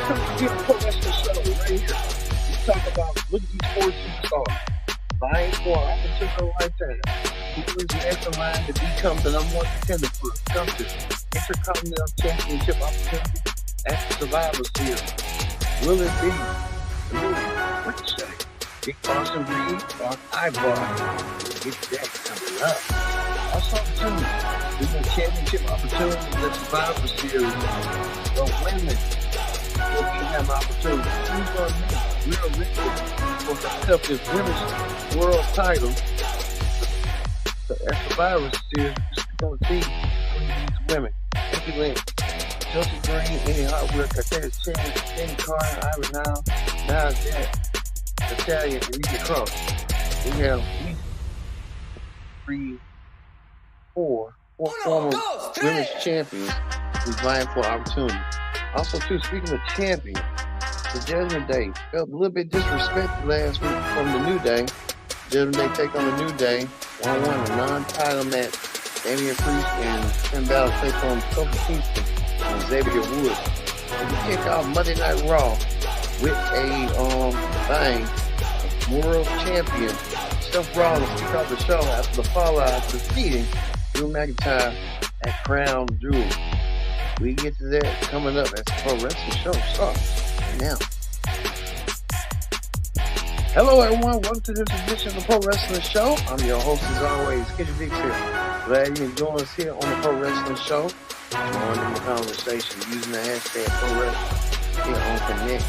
Welcome to the Pro Wrestling Show right here. We talk about look at these four superstars vying for an opportunity lifetime. Who is next in line to become the number one contender for a contest Intercontinental Championship opportunity at the Survivor Series? Will it be Blue, Ricochet, Big Boston Reed, or Ivar? Get that coming up. Also, too, we got championship opportunities at the Survivor Series. The women will have an opportunity. Who's going to make real victory for the accepted women's world title? The Survivor Series is going to see these women. Becky Lynch, Chelsea Green, Eddie Hartwell, Katana Chance, Danny Carter, Ivan Now Jack, Natalia, and Rita Cross. We have four former women's champions who's vying for opportunity. Also, too, speaking of champions, the Judgment Day felt a little bit disrespected last week from the New Day. Judgment Day take on the New Day, 1-1, a non-title match. Damian Priest and Finn Balor take on Kofi Kingston and Xavier Woods. And we kick off Monday Night Raw with a World Champion Seth Rollins kick off the show after the fallout defeating Drew McIntyre at Crown Jewel. We get to that coming up as the Pro Wrestling Show starts right now. Hello, everyone. Welcome to this edition of the Pro Wrestling Show. I'm your host, as always, Kitty Dix here. Glad you can join us here on the Pro Wrestling Show. Join in the conversation using the hashtag Pro Wrestling here on Connect.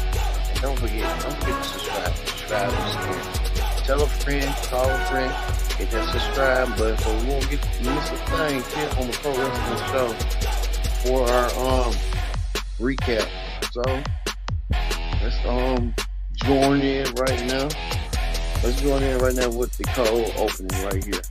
And don't forget to subscribe. Subscribe and tell a friend, call a friend, hit that subscribe button so we won't get miss a thing here on the Pro Wrestling Show for our recap. So let's join in right now. Let's join in right now with the cold opening right here.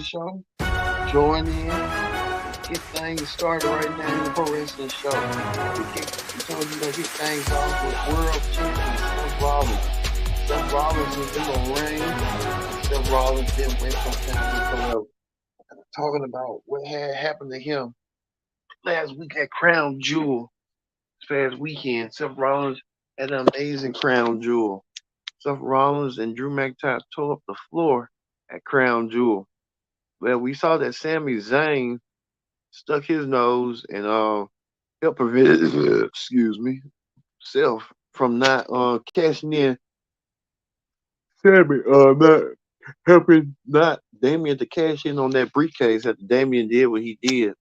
Show. Join in. Get things started right now in the Pro Wrestling Show. We told you to get things off with World Champion Seth Rollins. Seth Rollins was in the ring. Seth Rollins didn't win some time. Talking about what had happened to him last week at Crown Jewel. This past weekend, Seth Rollins had an amazing Crown Jewel. Seth Rollins and Drew McIntyre tore up the floor at Crown Jewel. Well, we saw that Sami Zayn stuck his nose and helped prevent Seth from not cashing in. Sami not Damian to cash in on that briefcase after Damian did what he did.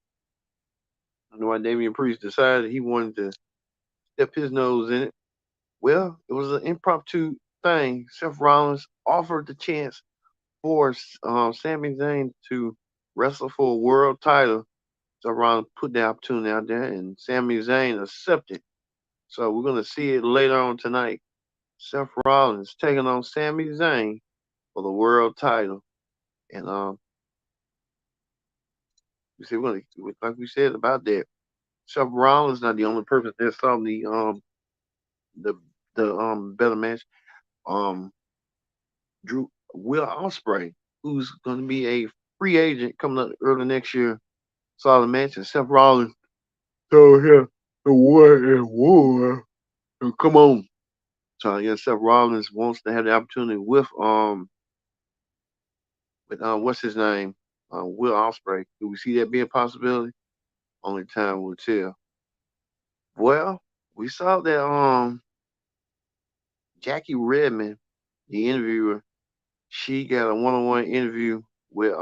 I know why Damian Priest decided he wanted to step his nose in it. Well, it was an impromptu thing. Seth Rollins offered the chance for Sami Zayn to wrestle for a world title. So Rollins put the opportunity out there, and Sami Zayn accepted. So we're going to see it later on tonight. Seth Rollins taking on Sami Zayn for the world title. And like we said about that, Seth Rollins not the only person that saw the better match. Will Ospreay, who's going to be a free agent coming up early next year, saw the match, and Seth Rollins told him the war is war. And come on. So yeah, Seth Rollins wants to have the opportunity with what's his name? Will Ospreay. Do we see that being a possibility? Only time will tell. Well, we saw that Jackie Redmond, the interviewer, she got a one-on-one interview with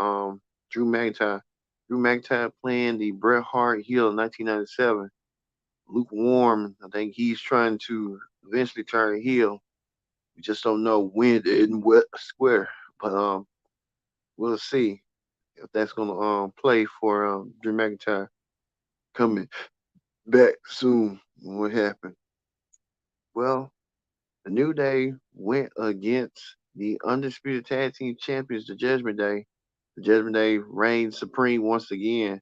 Drew McIntyre. Drew McIntyre playing the Bret Hart heel in 1997. Lukewarm, I think he's trying to eventually turn heel. We just don't know when and what square. But we'll see if that's gonna play for Drew McIntyre coming back soon. What happened? Well, the New Day went against the undisputed tag team champions, the Judgment Day. The Judgment Day reigned supreme once again.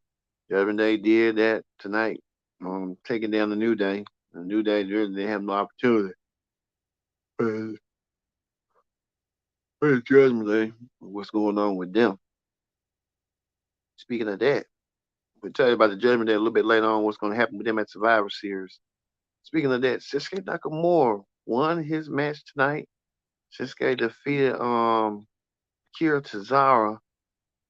Judgment Day did that tonight, taking down the New Day. The New Day they have no opportunity. Uh, Where's Judgment Day? What's going on with them? Speaking of that, we'll tell you about the Judgment Day a little bit later on. What's going to happen with them at Survivor Series. Speaking of that, Shinsuke Nakamura won his match tonight. Shinsuke defeated Kira Tozawa.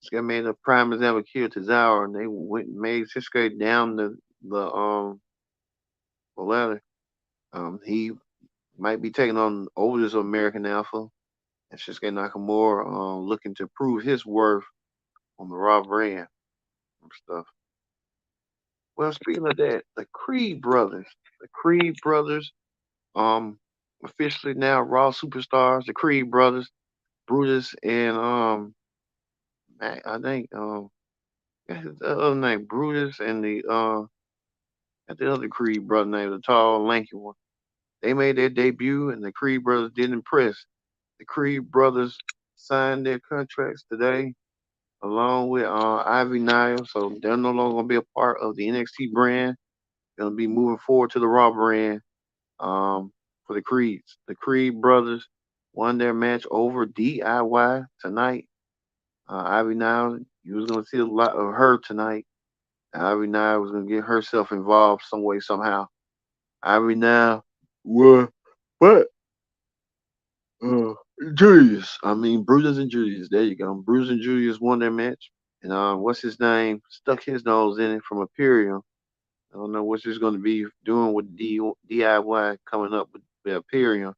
Shinsuke made a prime example of Kira Tozawa, and they went and made Shinsuke down the ladder. He might be taking on oldest American Alpha, and Shinsuke Nakamura looking to prove his worth on the Raw brand and stuff. Well, speaking of that, the Creed brothers, um, officially now Raw superstars. The Creed brothers, Brutus and I think what's his other name, Brutus and the other Creed brother name, the tall, lanky one. They made their debut, and the Creed brothers did impress. The Creed brothers signed their contracts today, along with Ivy Nile, so they're no longer gonna be a part of the NXT brand. They're gonna be moving forward to the Raw brand. For the Creeds. The Creed brothers won their match over DIY tonight. Ivy Nile, you was gonna see a lot of her tonight. Ivy Nile was gonna get herself involved some way, somehow. Ivy Nile, what? What? Uh, Julius. I mean, Brutus and Julius. There you go. Brutus and Julius won their match. And what's his name? Stuck his nose in it from Imperium. I don't know what he's going to be doing with DIY coming up with Imperium.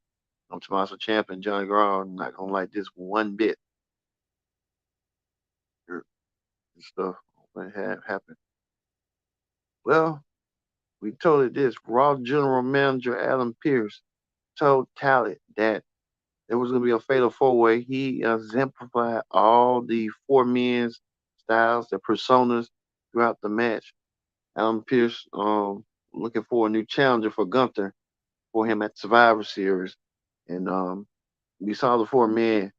I'm Tommaso Ciampa and Johnny Gargano. I'm not gonna like this one bit. And stuff what had happened. Well, we told it this. Raw General Manager Adam Pearce told Talent that there was gonna be a fatal four way. He exemplified all the four men's styles, their personas throughout the match. Adam Pearce looking for a new challenger for Gunther for him at Survivor Series. And we saw the four men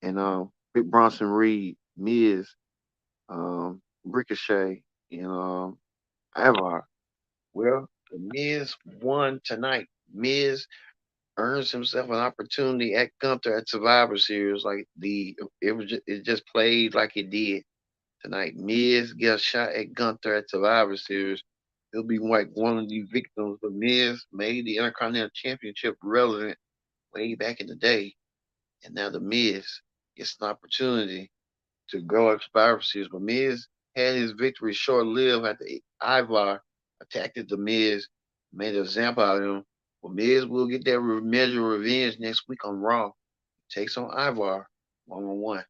and Big Bronson Reed, Miz, Ricochet, and Ivar. Well, the Miz won tonight. Miz earns himself an opportunity at Gunther at Survivor Series. Like it just played like it did tonight. Miz gets a shot at Gunther at Survivor Series. He'll be like one of the victims, but Miz made the Intercontinental Championship relevant way back in the day, and now the Miz gets an opportunity to go at Survivor Series. But Miz had his victory short lived after Ivar attacked the Miz, made an example out of him. But Miz will get that measure of revenge next week on Raw. Takes on Ivar 1-on-1.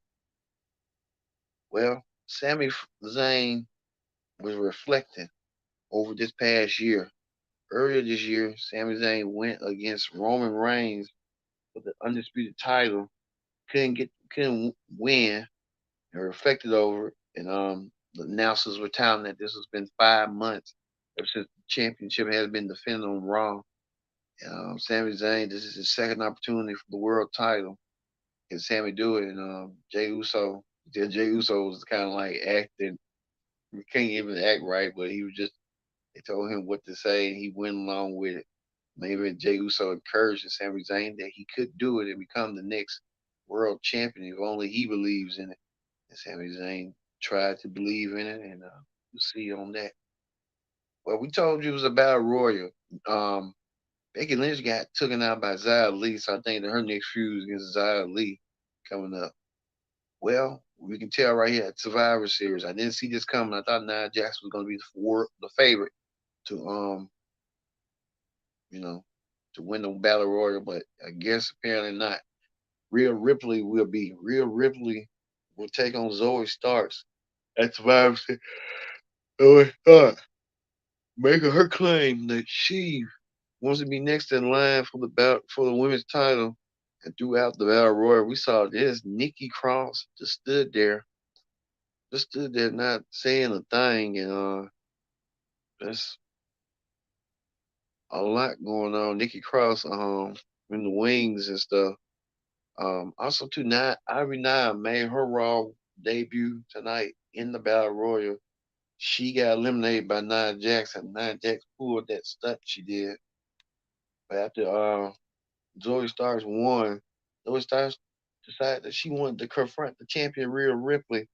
Well, Sami Zayn was reflecting over this past year. Earlier this year, Sami Zayn went against Roman Reigns for the undisputed title. Couldn't win, and reflected over it. And the announcers were telling that this has been 5 months ever since the championship has been defended on Raw. Sami Zayn, this is his second opportunity for the world title. Can Sami do it? And Jay Uso was kind of like acting. He can't even act right, but he was just. They told him what to say, and he went along with it. Maybe Jay Uso encouraged Sami Zayn that he could do it and become the next world champion if only he believes in it. And Sami Zayn tried to believe in it, and we'll see on that. Well, we told you it was a battle royal. Um, Becky Lynch got taken out by Xia Li, so I think that her next feud is against Xia Li coming up. Well, we can tell right here at Survivor Series. I didn't see this coming. I thought Nia Jax was going to be the favorite to you know, to win the battle royal, but I guess apparently not. Rhea Ripley will take on Zoe Starks at Survivor Series. Zoe Starks making her claim that she wants to be next in line for the women's title And throughout the Battle Royal, we saw this Nikki Cross just stood there not saying a thing, and there's a lot going on. Nikki Cross, in the wings and stuff. Also too, Ivy Nile made her Raw debut tonight in the Battle Royal. She got eliminated by Nia Jax, and Nia Jax pulled that stunt she did. But after Zoe Starks won, Zoe Starks decided that she wanted to confront the champion Rhea Ripley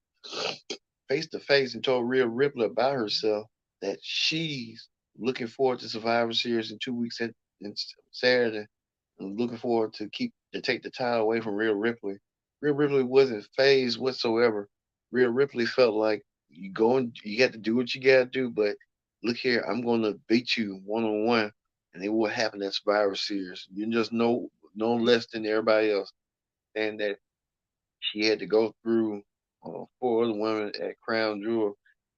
face to face and told Rhea Ripley about herself that she's looking forward to Survivor Series in 2 weeks in Saturday. And looking forward to take the title away from Rhea Ripley. Rhea Ripley wasn't phased whatsoever. Rhea Ripley felt like you got to do what you got to do, but look here, I'm going to beat you 1-on-1, and it will happen at Survivor Series. You just know no less than everybody else, and that she had to go through 4 other women at Crown Jewel.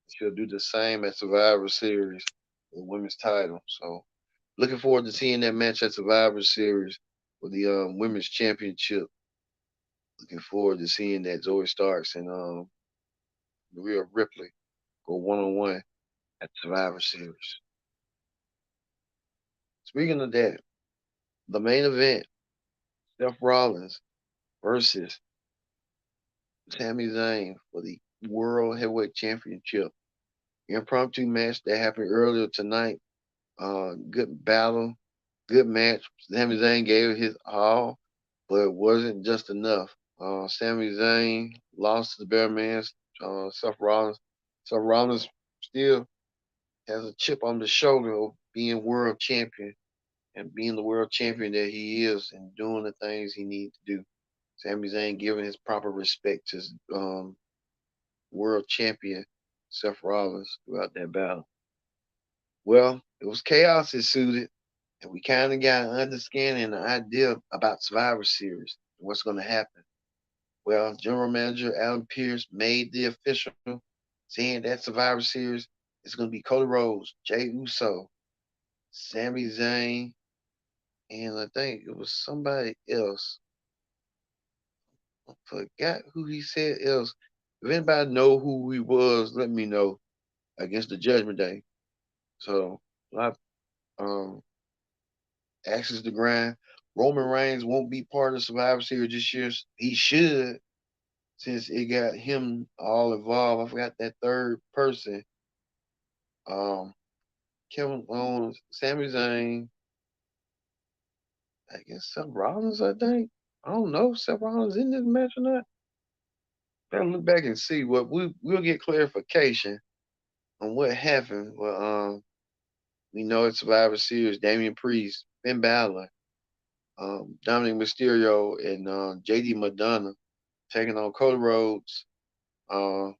She'll do the same at Survivor Series, the women's title. So, looking forward to seeing that match at Survivor Series for the women's championship. Looking forward to seeing that Zoe Starks and Rhea Ripley go 1-on-1 at Survivor Series. Speaking of that, the main event: Seth Rollins versus Sami Zayn for the World Heavyweight Championship. Impromptu match that happened earlier tonight. Good battle, good match. Sami Zayn gave it his all, but it wasn't just enough. Sami Zayn lost to the Bear Man, Seth Rollins. Seth Rollins still has a chip on the shoulder of being world champion and being the world champion that he is and doing the things he needs to do. Sami Zayn giving his proper respect to world champion Seth Rollins throughout that battle. Well, it was chaos ensued, and we kind of got an understanding and an idea about Survivor Series and what's going to happen. Well, General Manager Alan Pierce made the official saying that Survivor Series is going to be Cody Rhodes, Jay Uso, Sami Zayn, and I think it was somebody else. I forgot who he said else. If anybody know who he was, let me know against the Judgment Day. So a lot axes to grind. Roman Reigns won't be part of Survivor Series this year. He should, since it got him all involved. I forgot that third person. Um, Kevin Owens, Sami Zayn, I guess Seth Rollins. I think I don't know if Seth Rollins in this match or not. Gotta look back and see what we'll get clarification on what happened. Well, we know it's Survivor Series. Damian Priest, Finn Balor, Dominic Mysterio, and JD Madonna taking on Cody Rhodes, uh,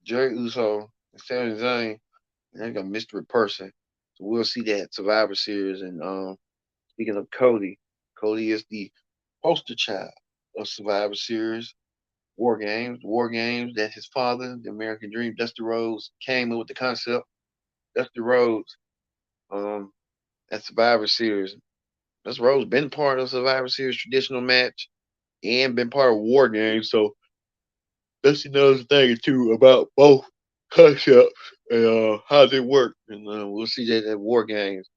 Jerry Uso, and Sami Zayn. And they got a mystery person. So we'll see that Survivor Series. And speaking of Cody, Cody is the poster child of Survivor Series. War Games that his father, the American Dream, Dusty Rhodes, came up with the concept. Dusty Rhodes, um, at Survivor Series. Dusty Rhodes been part of Survivor Series traditional match and been part of War Games, so Dusty knows a thing or two about both concepts and how they work. And we'll see that at War Games.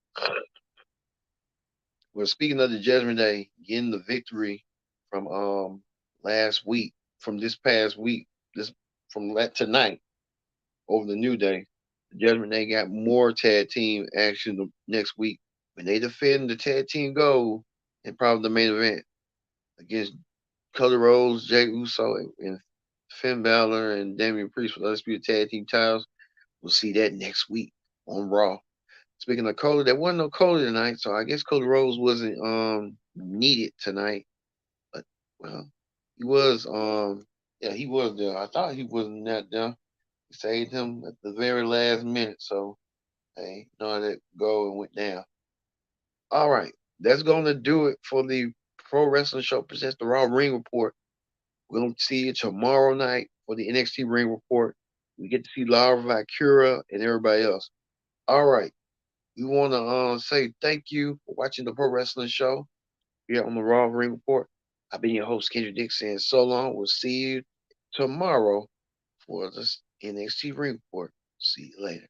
Well, speaking of the Judgment Day, getting the victory from last week, from this past week, this from tonight over the New Day. The Judgment Day got more tag team action next week when they defend the tag team gold in probably the main event against Cody Rhodes, Jay Uso, and Finn Balor and Damian Priest for the Undisputed Tag Team titles. We'll see that next week on Raw. Speaking of Cody, there wasn't no Cody tonight, so I guess Cody Rhodes wasn't needed tonight. But well, he was yeah, he was there. I thought he wasn't that there. He saved him at the very last minute, so hey, you know how that go and went down. All right, that's gonna do it for the Pro Wrestling Show presents the Raw Ring Report. We'll see you tomorrow night for the NXT Ring Report. We get to see Laura Vicura and everybody else. All right. We want to say thank you for watching the Pro Wrestling Show. here on the Raw Ring Report. I've been your host, Kendrick Dixon. So long. We'll see you tomorrow for this NXT Ring Report. See you later.